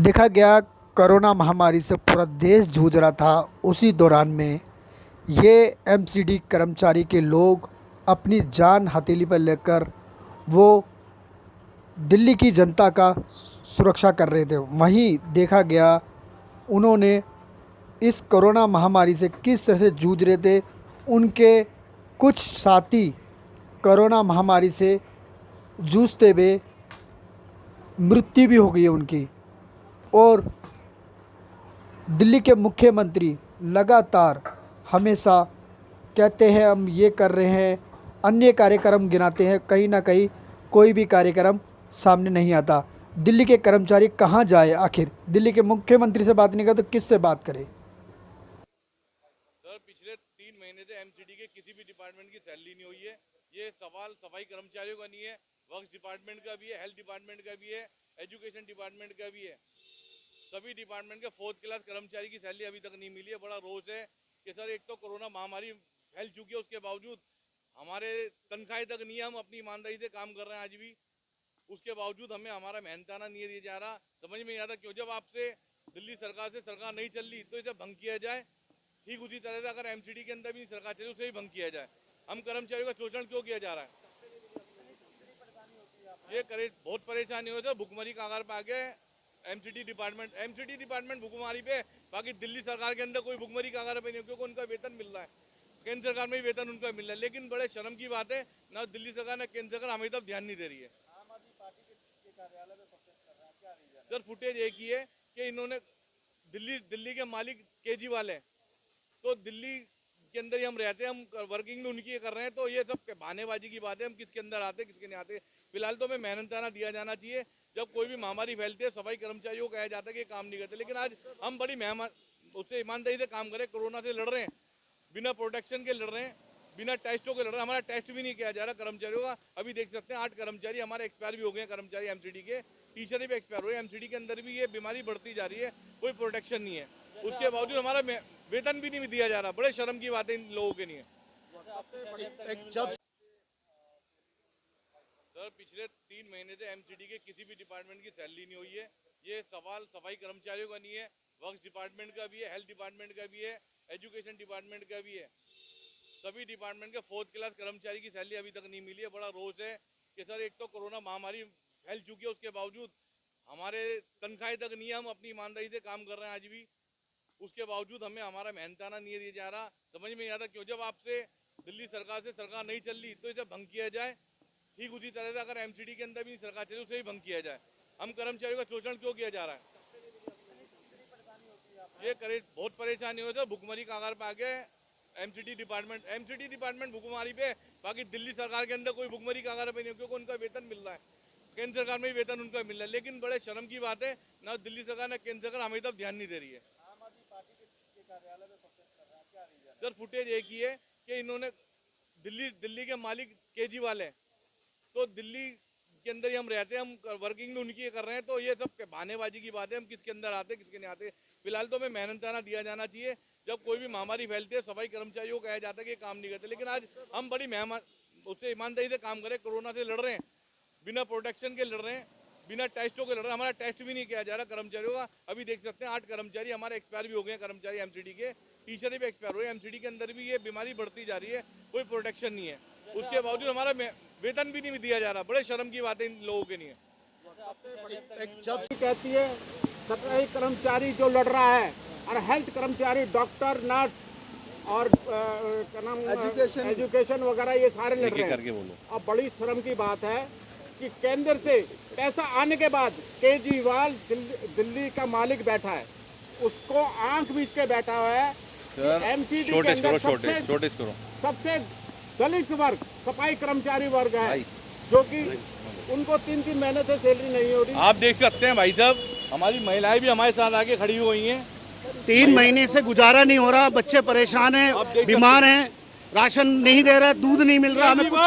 देखा गया कोरोना महामारी से पूरा देश जूझ रहा था। उसी दौरान में ये एमसीडी कर्मचारी के लोग अपनी जान हथेली पर लेकर वो दिल्ली की जनता का सुरक्षा कर रहे थे। वहीं देखा गया उन्होंने इस कोरोना महामारी से किस तरह से जूझ रहे थे। उनके कुछ साथी कोरोना महामारी से जूझते हुए मृत्यु भी हो गई है उनकी। और दिल्ली के मुख्यमंत्री लगातार हमेशा कहते हैं हम ये कर रहे हैं, अन्य कार्यक्रम गिनाते हैं, कहीं ना कहीं कोई भी कार्यक्रम सामने नहीं आता। दिल्ली के कर्मचारी कहाँ जाए आखिर? दिल्ली के मुख्यमंत्री से बात नहीं करे तो किससे बात करे? सर, पिछले 3 महीने से एमसीडी के किसी भी डिपार्टमेंट की सैलरी नहीं हुई है। ये सवाल सफाई कर्मचारियों का नहीं है, वर्क्स डिपार्टमेंट का भी है, हेल्थ डिपार्टमेंट का भी है, एजुकेशन डिपार्टमेंट का भी है। सभी डिपार्टमेंट के 4th क्लास कर्मचारी की सैलरी अभी तक नहीं मिली है। बड़ा रोष है कि सर, एक तो कोरोना महामारी फैल चुकी है, उसके बावजूद हमारे तनख्वाहें तक नहीं है। हम अपनी ईमानदारी से काम कर रहे हैं आज भी, उसके बावजूद हमें हमारा मेहनताना नहीं दिया जा रहा। समझ में नहीं आता क्यों। जब आपसे दिल्ली सरकार से सरकार नहीं चल रही तो इसे भंग किया जाए, ठीक उसी तरह से अगर एमसीडी के अंदर भी सरकार चले उसे भी भंग किया जाए। हम कर्मचारियों का शोषण क्यों किया जा रहा है? ये करे बहुत परेशानी हो। भुखमरी कागार पे आ गए एमसीडी डिपार्टमेंट भुखमरी पे। बाकी दिल्ली सरकार के अंदर कोई भुखमरी कागार पे नहीं, क्योंकि उनका वेतन मिल रहा है। केंद्र सरकार में भी वेतन उनका मिल रहा है। लेकिन बड़े शर्म की बात है, ना दिल्ली सरकार ना केंद्र सरकार हमें तब ध्यान नहीं दे रही है। सर, फुटेज एक ही है कि इन्होंने दिल्ली के मालिक केजरीवाल है, तो दिल्ली के अंदर ही हम रहते हैं, हम वर्किंग में उनकी कर रहे हैं। तो ये सब बहानेबाजी की बात है। हम किसके अंदर आते हैं किसके नहीं आते। फिलहाल तो हमें मेहनताना दिया जाना चाहिए। जब कोई भी महामारी फैलती है सफाई कर्मचारियों को कहा जाता है कि काम नहीं करते, लेकिन आज हम बड़ी उससे ईमानदारी से काम करें। कोरोना से लड़ रहे हैं, बिना प्रोटेक्शन के लड़ रहे हैं, बिना टेस्टों के लड़ रहे हैं। हमारा टेस्ट भी नहीं किया जा रहा कर्मचारियों का। अभी देख सकते हैं 8 कर्मचारी हमारे एक्सपायर भी हो गए। कर्मचारी एमसीडी के, टीचर भी एक्सपायर हो रहे हैं। एमसीडी के अंदर भी ये बीमारी बढ़ती जा रही है, कोई प्रोटेक्शन नहीं है। उसके बावजूद हमारा वेतन भी नहीं दिया जा रहा। बड़े शर्म की बात है इन लोगों के लिए। सर, पिछले 3 महीने से एमसीडी के किसी भी डिपार्टमेंट की सैलरी नहीं हुई है। ये सवाल सफाई कर्मचारियों का नहीं है, वर्क्स डिपार्टमेंट का भी है, हेल्थ डिपार्टमेंट का भी है, एजुकेशन डिपार्टमेंट का भी है। सभी डिपार्टमेंट के 4th क्लास कर्मचारी की सैलरी अभी तक नहीं मिली है। बड़ा रोष है कि सर, एक तो कोरोना महामारी फैल चुकी है, उसके बावजूद हमारे तनख्वाहें तक नहीं है। हम अपनी ईमानदारी से काम कर रहे हैं आज भी, उसके बावजूद हमें हमारा मेहनताना नहीं दिया जा रहा। समझ में नहीं आता क्यों। जब आपसे दिल्ली सरकार से सरकार नहीं चल रही तो इसे भंग किया जाए, ठीक उसी तरह से अगर एमसीडी के अंदर भी सरकार चले उसे भी भंग किया जाए। हम कर्मचारियों का शोषण क्यों किया जा रहा है? ये करे बहुत परेशानी हो। सर, भुखमरी कागार पे आ गए एमसीडी डिपार्टमेंट भुखमरी पे। बाकी दिल्ली सरकार के अंदर कोई भुखमरी कागार पे नहीं, क्योंकि उनका वेतन मिल रहा है। केंद्र सरकार में भी वेतन उनका मिल रहा है। लेकिन बड़े शर्म की बात है, ना दिल्ली सरकार ना केंद्र सरकार हमें तब ध्यान नहीं दे रही है। सर, फुटेज एक ही है कि इन्होंने दिल्ली के मालिक केजरीवाल है, तो दिल्ली के अंदर ही हम रहते हैं, हम वर्किंग में उनकी कर रहे हैं। तो ये सब बहानेबाजी की बात है। हम किसके अंदर आते हैं किसके नहीं आते। फिलहाल तो हमें मेहनताना दिया जाना चाहिए। जब कोई भी महामारी फैलती है सफाई कर्मचारियों को कहा जाता है कि काम नहीं करते, लेकिन आज हम बड़ी उससे ईमानदारी से काम करें। कोरोना से लड़ रहे हैं, बिना प्रोटेक्शन के लड़ रहे हैं, बिना टेस्टों के लड़ रहे हैं। हमारा टेस्ट भी नहीं किया जा रहा कर्मचारियों का। अभी देख सकते हैं 8 कर्मचारी हमारे एक्सपायर भी हो गए। कर्मचारी एमसीडी के, टीचर भी एक्सपायर हो रहे हैं। एमसीडी के अंदर भी ये बीमारी बढ़ती जा रही है, कोई प्रोटेक्शन नहीं है। उसके बावजूद हमारा वेतन भी नहीं दिया जा रहा। बड़े शर्म की बात है इन लोगों के लिए। जब कहती है सफाई कर्मचारी जो लड़ रहा है, और हेल्थ कर्मचारी, डॉक्टर, नर्स और क्या नाम एजुकेशन वगैरह, ये सारे लड़ रहे हैं। और बड़ी शर्म की बात है कि केंद्र से पैसा आने के बाद केजरीवाल दिल्ली का मालिक बैठा है, उसको आंख बीच के बैठा हुआ है। एमसीडी के अंदर सबसे दलित वर्ग सफाई कर्मचारी वर्ग है, जो कि उनको 3-3 महीने से सैलरी नहीं हो रही। आप देख सकते हैं भाई साहब, हमारी महिलाएं भी हमारे साथ आके खड़ी हुई हैं। 3 महीने से गुजारा नहीं हो रहा, बच्चे परेशान हैं, बीमार हैं, राशन नहीं दे रहा, दूध नहीं मिल रहा, हमें कुछ